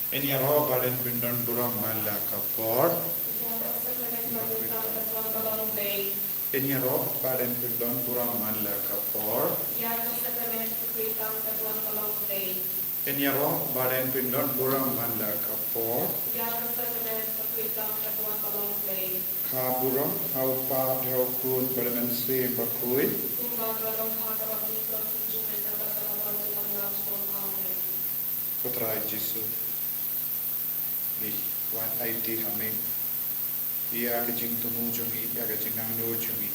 Eniaro baden pindon burang mala kapor. Eniaro baden pindon burang mala kapor. Eniaro baden pindon burang mala kapor. Kaburang haupa haukun badan sim bakui. Putra Yesus. Ni wan IT hame ia ke jing tumu jungi ia ke jing nang no jungi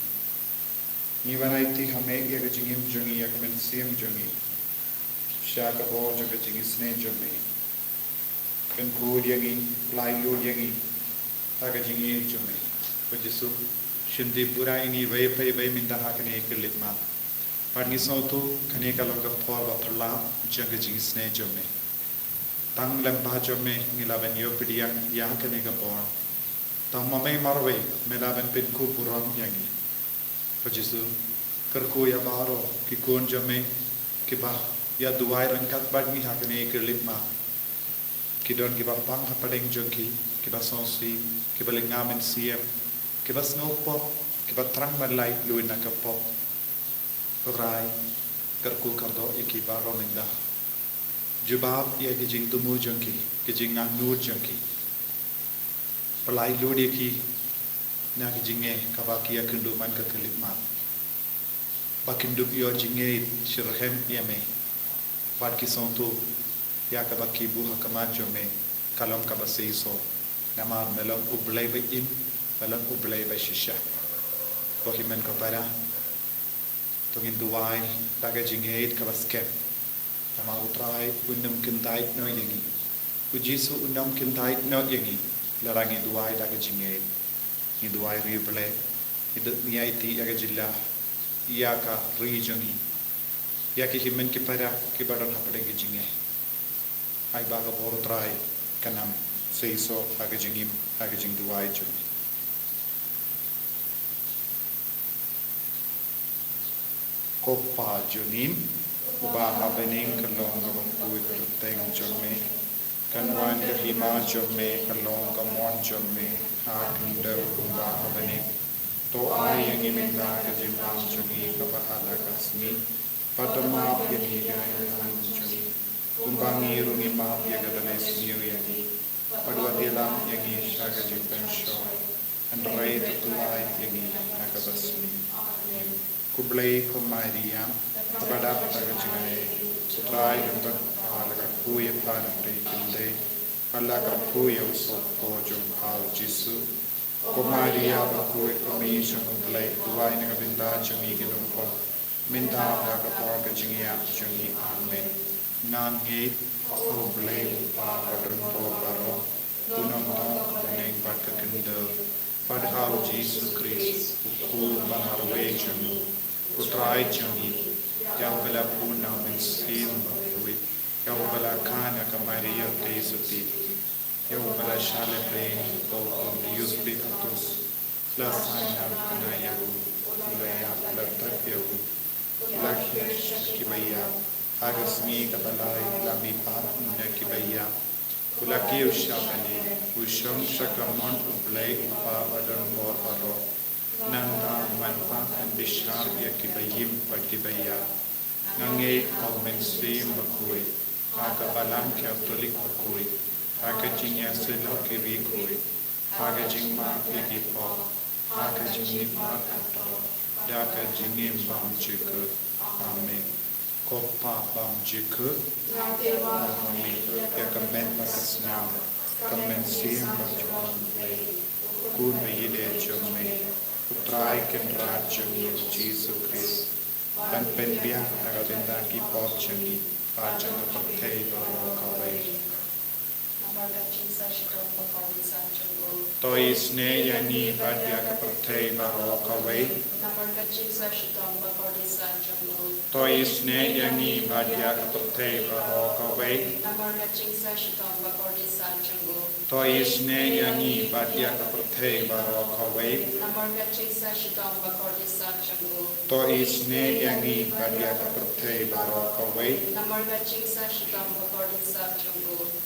ni wan IT hame ia ke jing im jungi ia ke men sim jungi sha ka bo jo ke jing sne jungi kan ku yangi lai lu yangi ta ke jing i jungi ko Yesu shindi pura ini vai pai vai minta hakne ke litma par ni so tu khane ka log phor ba phla jang ke jing sne jungi tang lam ba jo me ngilaben yo pidiang yang kene ga por tang ma mai marwe melaben pin ku puram yangi ko Jesu kar ko ya baro ki kon jo me ki ba ya duai ran kat ba ni ha kene ke litma ki don ki ba pang ha padeng jo ki ba sonsi ki ba lengamen siem ki ba snow pop ki ba trang ma lai luin na ka pop rai kar ko kar do ki ba rominda jubab ia ke jing tumu jangki ke jing ngang nur jangki pelai lu dia ki na ke jinge kabaki ya kendu man ka kelip ma bakindu yo jinge shirhem yame wat ki sontu ya kabaki bu hakama jome kalom kabase so namar melom ublay ba in melom ublay ba shisha ko himen ko para tungin duwai daga jinge kabaskep Nama utrai unam kintai no yangi. Ujisu unam kintai no yangi. Larangi duai daga jingai. Ni duai riuple. Idat niaiti aga jilla. Iyaka rijangi. Iyaki himen ki para ki badan hapadeng ki jingai. Ai baga bor utrai kanam seiso aga jingim aga jing duai jungi. Kopa junim. Ubah bening kalong kamon kuit teng jomme kanwan ke hima jomme kalong kamon jomme hak nder ubah bening to ai yang iminda ke jimbang jomi ka bahala kasmi padama yang yang jomi kumbangi rungi ma ya gadane sniu yani padwa dilam yang isha ke jimban shoy and right to life yang nakabasmi kublai kumariam Kepada taga jingai sutrai gambar ala kuya pan prikinde ala kuya usop pojum al Jesu kumaria bakuy komisyon ublay duway na kabinda jumi ginumpo minta na kapag jingiya jumi amen nangit ublay padun po baro unang tong kapaning pagkakindo padhal Jesu Christ ukul bangarwe jumi utrai jumi yang bela puna mensim bakui yang bela kana kamaria teisuti yang bela shale brain to use bitatus lasanya kanayahu ulaya latatyahu lakish kibaya agasmi kabalai lami patna kibaya ulaki ushapani usham shakamon ublay upa wadon mor paro nanda manpa and bishar ya kibayim pagkibaya nange mensim bakui aga balam ke atolik bakui aga jinya selo ke vikui aga jingma igipo aga jingma kato daga jingim bam jiku amen kopa bam jiku amen ya kamen makasnam kamen sim bakui kun bayide jome utrai ken rajami Jesu Christ dan penbiang nagadenda ki pop changi pajang pakai baro kawai tois ne yani badya ka pakai baro kawai tois ne yani badya ka pakai baro kawai tois ne yani badya ka pakai baro kawai tois ne yani badya ka pakai baro kawai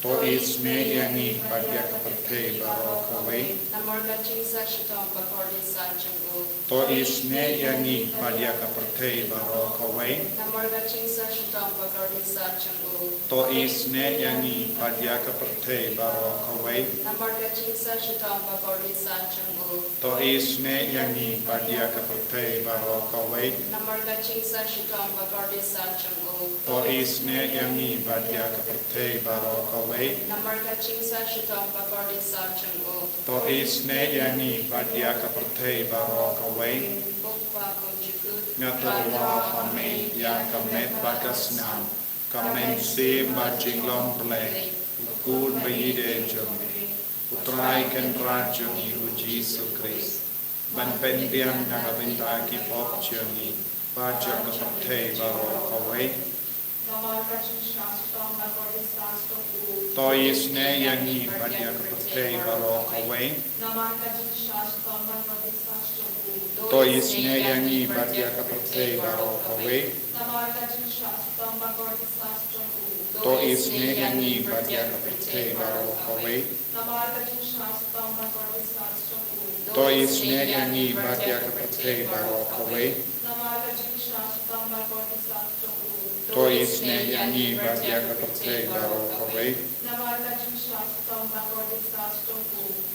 tois ne yangi badya kapathe barokaway. Namarga chingsa shitong bakorde sa chungu. To isne yangi badya kapathe barokaway. Namarga chingsa shitong bakorde sa chungu. To isne yangi badya kapathe barokaway. Namarga chingsa shitong bakorde sa chungu. To isne yangi badya kapathe barokaway. Namarga chingsa shitong bakorde sa chungu. To isne yangi badya kapathe barokaway. Namarga chingsa shitong bakorde sa chungu. To isne yangi badya kapathe barokaway. Bukpa kumjikut. Ngatarwa hame ya kamet bakasnam. Kamen sim bajinglong play. Ukun bayide jome. Utrai kan rajoni u Jesu Christ. Ban pendiam nagavinta ki pop joni. Bajang kapathe barokaway. To isne yangi badya kapathe barokaway. To isne yangi badya kapathe barokaway. To isne yangi badya kapathe barokaway. To isne yangi badya kapathe barokaway. To isne yangi badya kapathe barokaway.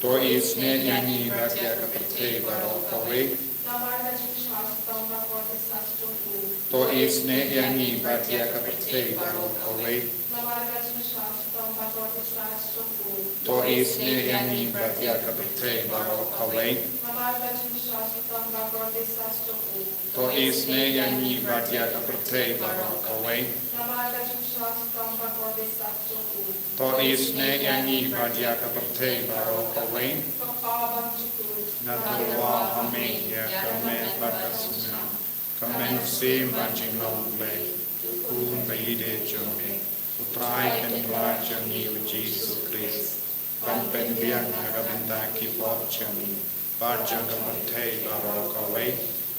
To isne yangi badya kapathe barokaway. To isne yangi badya kapathe barokaway. To isne yangi badya kapathe barokaway. To isne yangi badya kapathe barokaway. To isne yangi badya kapathe barokaway. Natarwa hame ya kamen bakasna. Kamen sim bajinglong play. Kun bayide jome. Utrai kan rajani u Jesu Christ. Ban pendiam nagavinta ki pop joni. Bajang kapathe barokaway.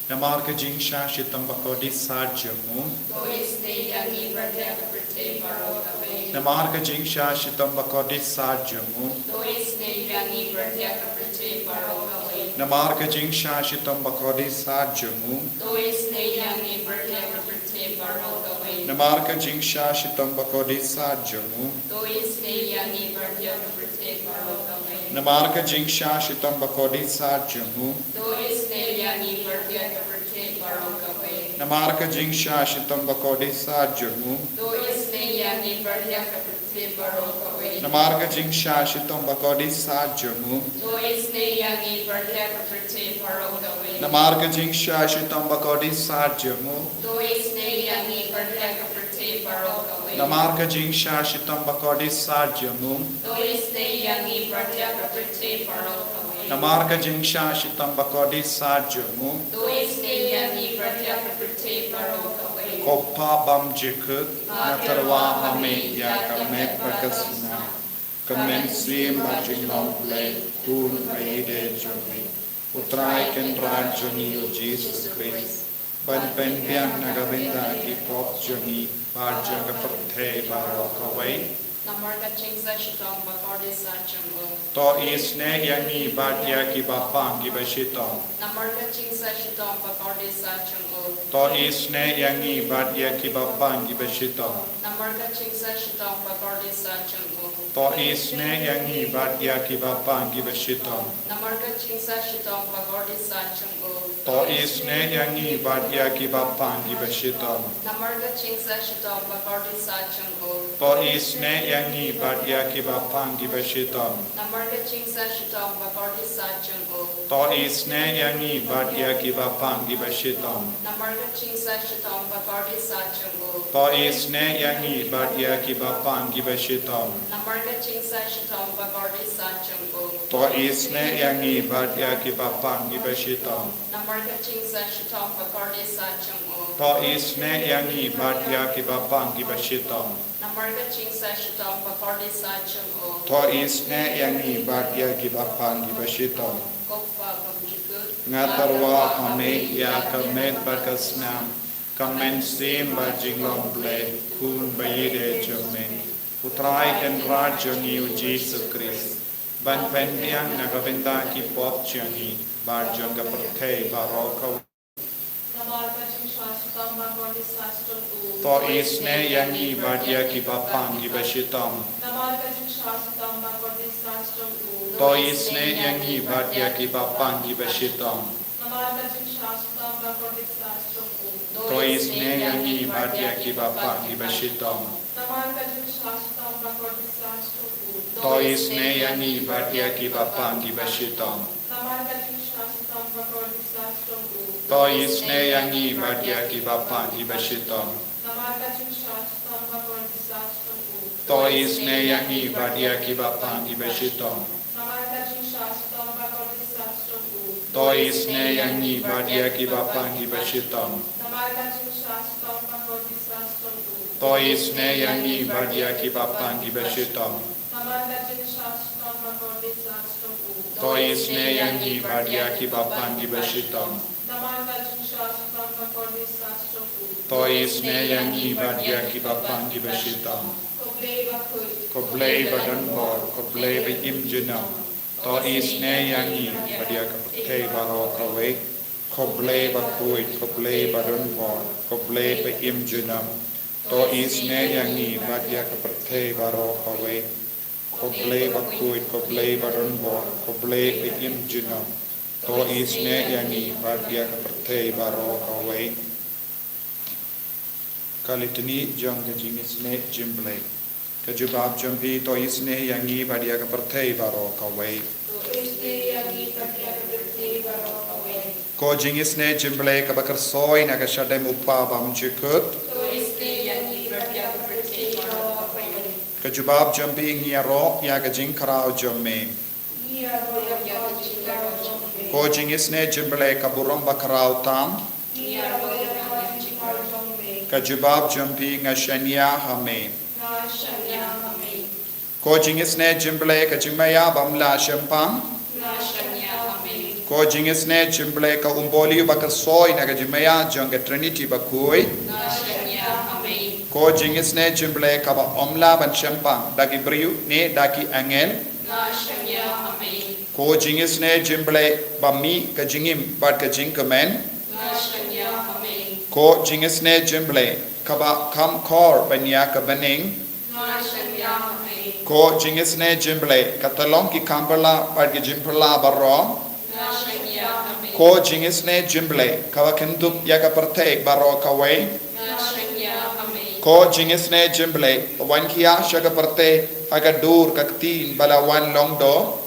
Namarga jingsha shitam bakodi sajamu. To isne yangi badya kapathe barokaway. Namarga jingsha shitam bakodi sajamu. To isne yangi badya kapathe barokaway. Namarga jingsha shitam bakodi sajamu. To isne yangi badya kapathe barokaway. Namarga jingsha shitam bakodi sajamu. To isne yangi badya kapathe barokaway. Namarga jingsha shitam bakodi sajamu. To isne yangi badya kapathe barokaway. Namarga jingsha shitam bakodi sajamu. To isne yangi badya kapathe barokaway. Namarga jingsha shitam bakodi sajamu. To isne yangi badya kapathe barokaway. Namarga jingsha shitam bakodi sajamu. To isne yangi badya kapathe barokaway. Namarga jingsha shitam bakodi sajamu. To isne yangi badya kapathe barokaway. Namarga jingsha shitam bakodi sajamu. To isne yangi badya kapathe barokaway. Kopa bam jikut natarwa hame ya kamet bakasna. Kamen sim bajinglong play. Kun bayide jome. Utrai kan rajani u Jesus Christ. Ban pendiam nagavinta ki pop joni. Bajang kapathe barokaway. Namarga chingsa shitong bakorde sa chungu. To isne yangi badya ki bapang ki bashitong. Namarga chingsa shitong bakorde sa chungu. To isne yangi badya ki bapang ki bashitong. Namarga chingsa shitong bakorde sa chungu. To isne yangi badya ki bapang ki bashitong. Namarga chingsa shitong bakorde sa chungu. To isne yangi badya ki bapang ki bashitong. Namarga chingsa shitong bakorde sa chungu. To isne yangi badya ki bapang ki bashitong. Namarga chingsa shitong bakorde sa chungu. To isne yangi badya ki bapang ki bashitong. Namarga chingsa shitong bakorde sa chungu. To isne yangi badya ki bapang ki bashitong. Namarga chingsa shitong bakorde sa chungu. To isne yangi badya ki bapang ki bashitong. Namarga chingsa shitong bakorde sa chungu. To isne yangi badya ki bapang ki bashitong. Namarga chingsa shitong bakorde sa chungu. To isne yangi badya ki bapang ki bashitong. Koppa kumjikut. Ngatarwa hame ya kamet bakasnam. Kamen sim bajinglong play. Kun bayide jome. Putraikan Rajangiu Jesu Christ. Ban pendiang nagabenda ki pop changi. Barjong ka pertei baroko. To isne yangi badia ki bapang ki bashitam. To isne yangi badia ki bapang ki bashitam. To isne yangi badia ki bapang ki bashitam. To isne yangi badia ki bapang ki bashitam. To isne yangi badia ki bapang ki bashitam. To isne yangi badia ki bapang ki bashitam. To isne yangi badia ki bapang ki bashitam. To isne yangi badia ki bapang ki bashitam. To isne yangi badia ki bapang ki bashitam. To isne yangi badia ki bapang ki bashitam. Koblei badan bor, koblei be imjinam. To isne yangi badia ka te baro kawe. Koblei bakui, koblei badan bor, koblei be imjinam. To isne yangi badia ka te baro kawe. Koblei bakui, koblei badan bor, koblei be imjinam. To isne yangi badia ka te baro kawe. Kalitini jang ka jingisne jimblei. Kajubab jambi to isne yangi badia ka pertei baro kawe. Ko jingisne jimble ka bakar soy na ka shadem upa bam jikut. Kajubab jambi ngiyaro ya ka jing karao jamme. Ko jingisne jimble ka burong bakarao tam. Kajubab jambi ngashanya hame. Ko jingisne jimble ka jimaya bamla shempang. Ko jingisne jimble ka umboli bakar soy na ka jimaya janga trinity bakui. Ko jingisne jimble ka ba omla ban shempang daki briu ne daki angel. Ko jingisne jimble ba mi ka jingim bad ka jingkamen. Ko jingisne jimble ka ba kam kor banya ka baning. Ko jingisne jimble katalong ki kambala bad ki jimpala barrom. Ko jingisne jimble kawakentup yaga pertek baro kawe. Ko jingisne jimble wankia shaga perte aga dur kaktin balawan longdo.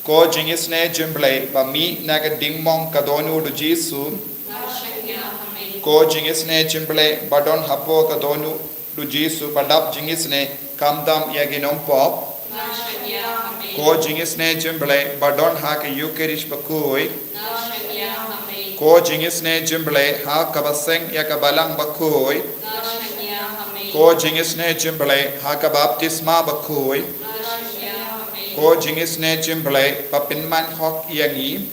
Ko jingisne jimble bami naga dingmong kadonu du jisu. Ko jingisne jimble badon hapo kadonu du jisu badap jingisne kamdam yaginom pop. Ko jingisne jimble badon haka yukerish bakui. Ko jingisne jimble ha kabaseng yakabalang bakui. Ko jingisne jimble ha kabaptisma bakui. Ko jingisne jimble papinman hok yangi.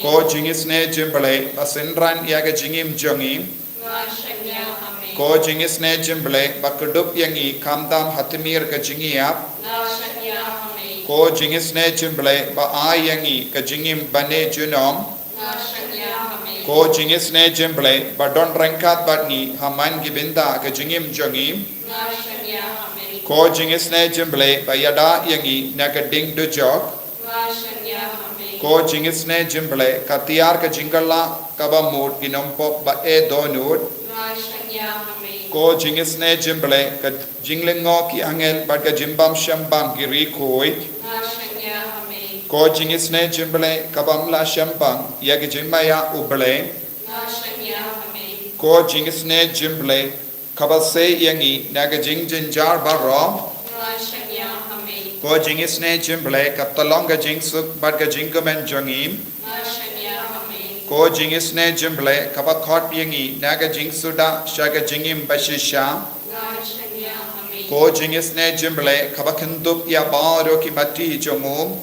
Ko jingisne jimble pasinran yaga jingim jongim. Ko jingisne jimble bakudup yangi kamdam hatimir ka jingiap. Ko jingisne jimble ba ayangi ka jingim bane junom. Ko jingisne jimble badon rengkat badni haman gibinda ka jingim jongim. Ko jingisne jimble bayada yangi nagading dujok. Ko jingisne jimble katiar ka jingala kabamut ginompop ba e donut. Ko jingisne jimble ka jinglengo ki angel bad ka jimbam shambam giri koi. Ko jingisne jimble kabamla shambam yag jimbaya uble. Ko jingisne jimble kabase yangi naga jingjinjar barom. Ko jingisne jimble kaptalonga jingsuk bad ka jingkamen jongim. Ko jingisne jimble kabakot yangi naga jingsuda shaga jingim bashisha. Ko jingisne jimble kabakendup ya baro ki mati jomum.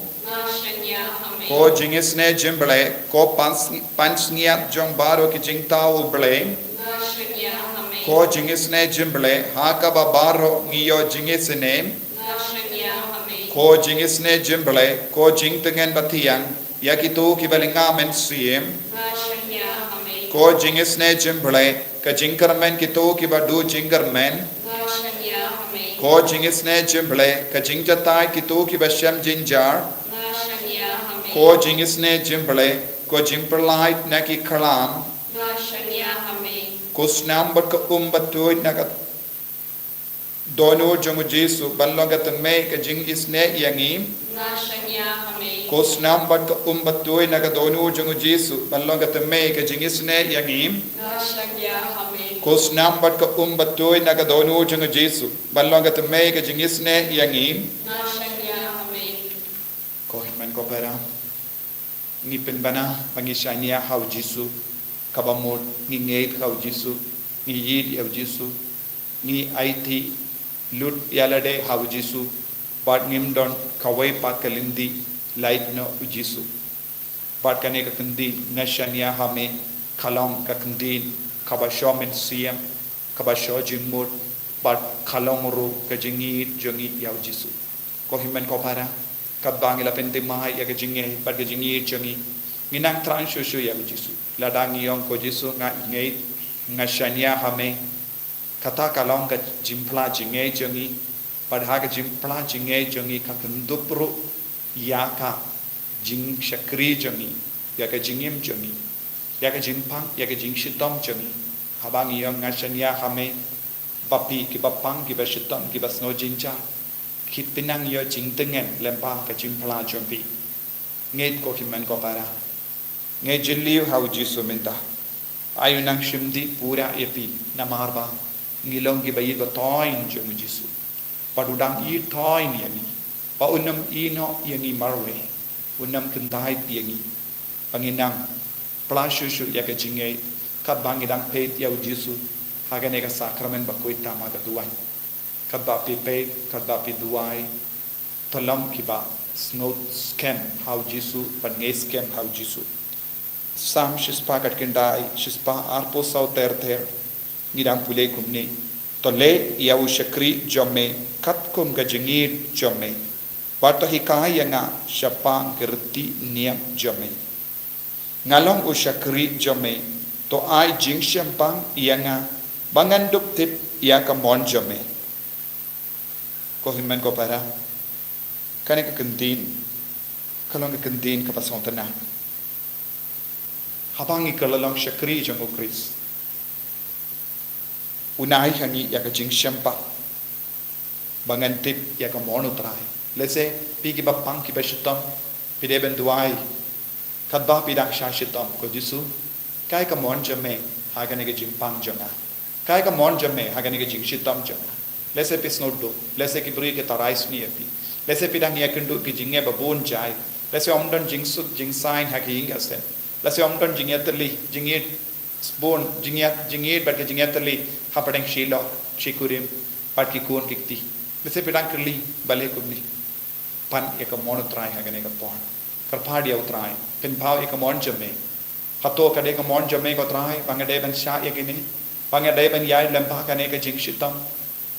Ko jingisne jimble ko pansniat jong baro ki jingtau uble. ko jingisne jimble hakaba baro ngiyo jingisne ko jingisne jimble ko jingtengen batiang yakitu kibalinga men siem ko jingisne jimble ka jingkarmen kitu kibadu jingkarmen ko jingisne jimble ka jingjatai kitu kibasham jinjar ko jingisne jimble ko jingperlait naki kalam ko snam bat ka umbatoy nakat dono jongu Jesu ballogat me ka jingisne yangi ko snam bat ka umbatoy nakat dono jongu Jesu ballogat me ka jingisne yangi ko snam bat ka umbatoy nakat dono jongu Jesu ballogat me ka jingisne yangi ko himan ko para ngipin bana pangisanya hau Jesu kabamot ngi ngeit hau Jesu ngi yid hau Jesu ngi IT lut yalade hau Jesu bat ngim don kawai pat kalindi light no Jesu bat kane ka kandi nashanya hame khalong ka kandi kabasho men siam kabasho jimut bat khalong ru ka jingi jongi hau Jesu ko himen ko para kabang ila pente mahai ya ka jingi bat ka jingi jongi nginang transho ya Jesu ladang yong ko Jesu nga ngei ngashania hame kata kalong ka jimpla jinge jongi padha ka jimpla jinge jongi ka kendupru ya ka jing shakri jongi ya ka jingim jongi ya ka jimpang ya ka jing shitom jongi habang yong ngashania hame bapi ki bapang ki bashitom ki basno jinja kit pinang yo jingtengen lempa ka jimpla jongi ngeit ko himan ko para nge jilliu hau Jesu minta ayu nang shimdi pura epi namarba ngilong ki bayi ba toin jong Jesu padudang I toin yani pa unam ino yani marwe unam kendai piangi panginang plashu ya ka jingai kat bangidang pet ya Jesu hagane ka sakramen ba kuita maga duan kat ba pe kat ba pi duai talam ki ba snot scam hau Jesu pan nge scam hau Jesu sam shispa kat kendai shispa arpo sau ter ngidang pule kumni tole yau shakri jome kat kum ga jingir jome wato hikaya nga shapang gerti niam jome ngalong u shakri jome to ai jing shampang yanga bangan dup tip ya ka mon jome ko himan ko para kane ka kentin kalong ka kentin ka pasontana habangi kalalong shakri jongo Chris unai hangi ya ka jing shampa bangan tip ya ka mono trai lese pi ki bapang ki bashitam pide ben duai kadba pidang shashitam ko Jesu kai ka mon jame hagane ka jing pang janga kai ka mon jame hagane ka jing shitam janga lese pisnodo lese ki bri ke tarais ni api lese pidang ya kendu ki jinge babon jai lese omdon jing su jing sign haki ingasen lase omton jingyatli jingyet spoon jingyet bat ke jingyatli hapadeng shilo shikurim pat ki kun kikti lase pedang kerli bale kumni pan ek mon trai hagane ka pon karpad ya utrai pen bhaw ek mon jame hato kade ka mon jame ko trai bangade ban sha ekini bangade ban yai lempa kane ka jing shitam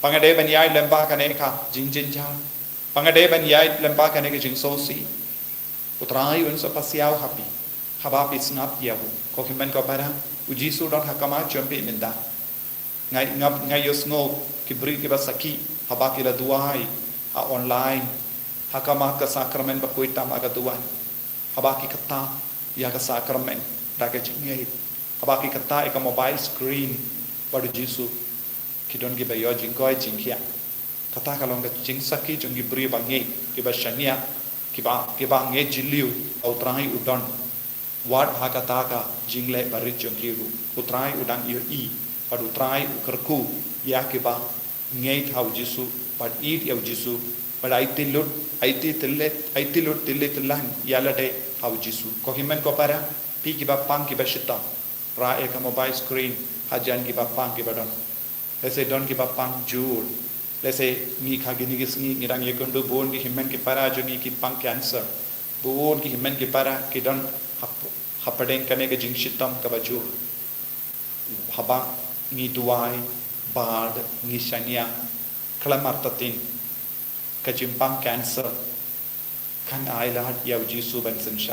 bangade ban yai lempa kane ka jing jinja bangade ban yai lempa kane ka jing sosi utrai un so pasiau happy habapi snap yahu ko himen ko para Jesu don hakama jompe minda ngai yosno kibri ki basaki habaki la duai ha online hakama ka sakramen ba kuita maga duan habaki kata ya ka sakramen daga jingai habaki kata ek mobile screen pada Jesu kidon ki bayo jingkoi jingkia kata kalong ka jing saki jong gibri bangi ki basania ki ba nge jiliu autrai udon wad hakataka jingle barit jongkiru utrai udang iyo I pad utrai ukerku yakiba ngeit hau Jesu pad eat yau Jesu pad aitilut tillet lang yalade hau Jesu ko himen ko para pi ki ba pang ki ba shita ra ek mobile screen hajan ki ba pang ki ba don lese don ki ba pang jur lese ni khagini gisni ngirang yekondo bon ki himen ki para jongi ki pang cancer bon ki himen ki para ki don hapadeng kane ke jingshitam ka baju haba ngi duai bard ngi shania klamartatin kajimpang cancer kan ailat ya Jisu ban sensha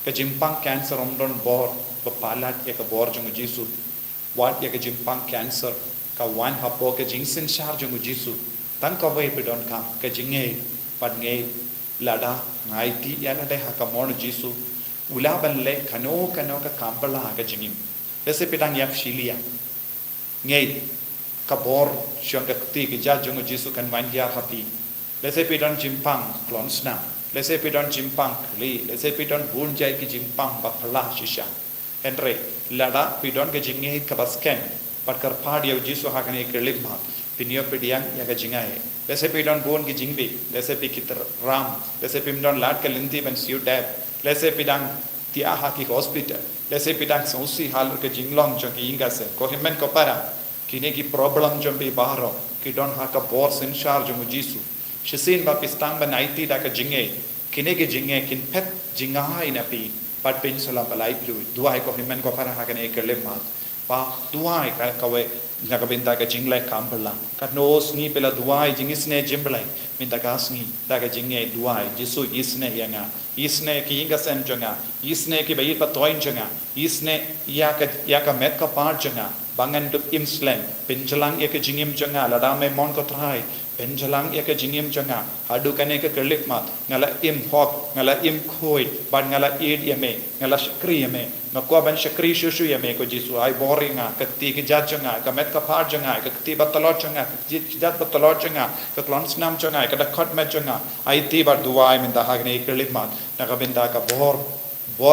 kajimpang cancer omdon bor bapalat ya ka bor jung Jisu wat ya kajimpang cancer ka wan hapo ka jingsen shar jung Jisu tan ka vai pidon ka kajinge padnge lada ngai ti ya na de ha ka mon Jisu ula ban le kano ka kampala ka jingim lese pidang yak shilia ngei ka bor syang ka ti ki ja jung Jisu kan wan ya happy lese pidon jimpang klonsna lese pidon jimpang li lese pidon bun jai ki jimpang bakla shisha henry lada pidon ke jinge ka basken patkar pad ya Jisu ha kan ek lim ma pinyo pidiang ya ka jingai lese pidon bun ki jingbi lese pikit ram lese pimdon lat ka linti ban siu dab lese pidang tia ha ki hospital lese pidang sosi hal ke jinglong jo ki inga se ko himmen ko para kine ki problem jo bi baro ki don ha ka bor sin charge mo Jisu shisin ba pistang ba naiti da ka jinge kine ke jinge kin pet jinga ina pi pat pen sala balai plu duai ko himmen ko para ha kan ek lemma pa duai ka kawe nakabinta ka jinglai kampala ka nos ni pela duai jingisne jimblai minta kasni da ka jinge duai Jisu isne yanga isne ki inga sen jonga isne ki bai pa toin jonga isne ya ka met ka par jonga bangan du imslen pinjalang ya ka jingim jonga lada me mon ko trai penjalang ya ka jingim jonga hadu kane ka kelik mat ngala im hok ngala im khoi ban ngala id yame ngala shkri yame ngakwa ban shkri shushu yame ko Jisu ai boringa ka ti ki jat jonga ka met ka par jonga ka ti batalot jonga ka jat batalot jonga ka klons nam jonga ka da khot met jonga ai ti bar duai min da hagne kelik mat nakabinda ka bor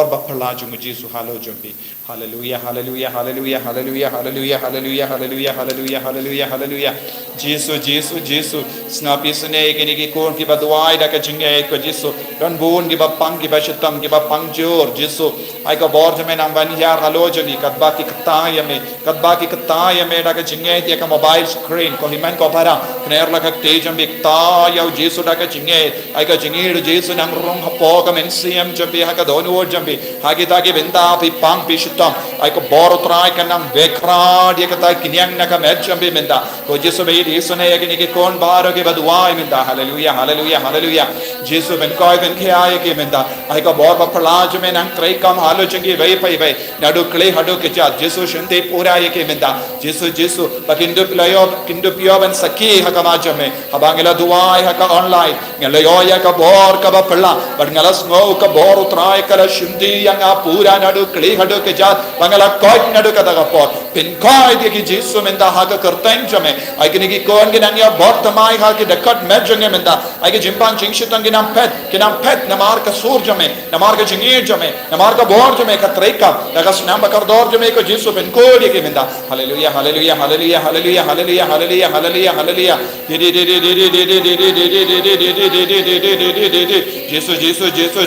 bapala jung Jisu halo jumbi hallelujah hallelujah hallelujah hallelujah hallelujah hallelujah hallelujah hallelujah hallelujah hallelujah Jisu snapi sune gini ki kon ki badwai da ka jinge ko Jisu don bun ki bapang ki bashitam ki bapang jor Jisu ai ka bor jame nam ban yar halo juni kadba ki kta ya me da ka jinge ti ka mobile screen ko himan ko para kner la ka tejam bi kta ya Jisu da ka jinge ai ka jinge Jisu nam rong hapo ka men siam jambi ha ka don wo jambi ha ki ta ki benda pi pang pi shitam ai ko bor trai ka nam bekra dia ka ta kinyang na ka met jambi menda ko Jisu be Jisu ne ya ki kon baro ke badwai menda hallelujah hallelujah hallelujah Jisu ben koi ben ke ai ke menda ai ka bor ba phala jame nang trai kam halo jangi vai pai vai nadu kle hado ke cha Jisu shinte pura ye ke menda Jisu pakindu pio ben saki ha ka ma jame habangela duai ha ka online ngelo yo ya ka bor ka ba phala but ngalas ngo ka bor utrai kala shindi yang a pura nadu kle hado ke cha bangala koi nadu ka da ka por pin koi de ki Jisu menda ha ka kartang jame ai ke ni ki kon ke nang ya bot tamai ha ke dakat met jange menda ai ke jimpang jingshitang ke nam pet namar ka sur jame namar ka jingi jame namar ka bor jame ka treika daga snam bakar dor jame ko Jisu ben ko de ke menda hallelujah hallelujah hallelujah hallelujah hallelujah hallelujah hallelujah hallelujah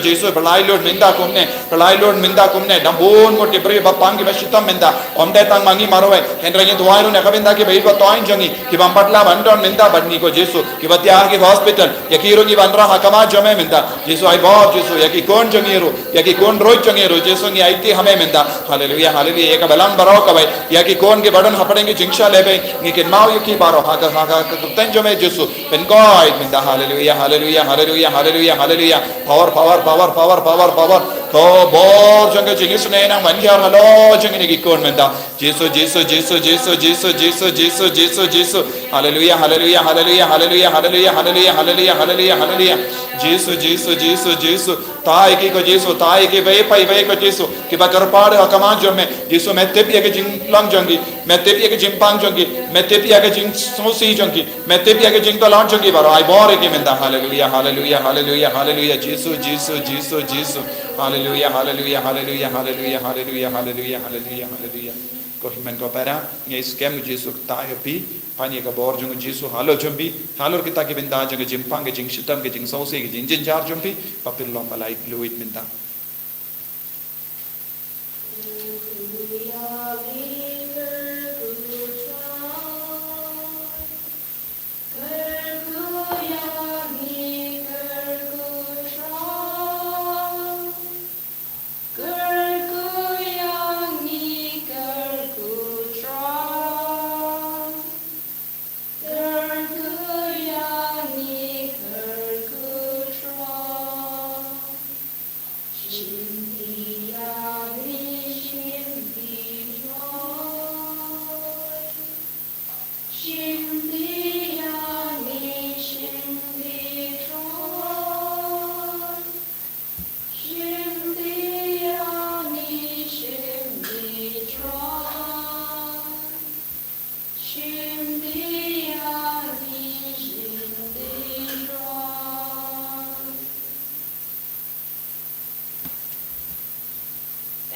Jisu belai lord minda kumne dambon ko tibre bapang ki bashitam minda omde tang mangi marwe kenranya duairu ne kabinda ki bei ko toin jangi ki bampatla bandon minda badni ko Jisu ki batyar ki hospital yakiru ki bandra hakama jame minda Jisu ai bo Jisu yaki kon jangiru yaki kon roi jangiru Jisu ni aiti hame minda hallelujah hallelujah eka balam baro ka bai yaki kon ke badon hapadenge jingsha lebe ni ken mau yaki baro haka kutten jame Jisu ben koi minda hallelujah hallelujah hallelujah hallelujah hallelujah power ko bor janga jingis ne na man yar halo jangini ki kon minda Jisu hallelujah hallelujah hallelujah hallelujah hallelujah hallelujah hallelujah hallelujah hallelujah Jisu tai ki ko Jisu tai ki vai ko Jisu ki bakar pad hakama jome Jisu mette pi ke jing lang jangi mette pi ke jing pang jangi mette pi ke jing sosi jangi mette pi ke jing to lan jangi baro ai bore ki minda hallelujah hallelujah hallelujah hallelujah Jisu hallelujah hallelujah hallelujah hallelujah hallelujah hallelujah hallelujah hallelujah ko himen ko para nge scam Jisu tai pi pani ka bor jung Jisu halo jumbi halor kita ki binda jung jimpang ke jing shitam ke jing sosi ke jing jar jumbi papillo palai fluid minda Girl,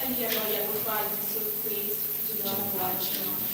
Sfântia Maria, cu paz de sub Cristo, Doamne, place.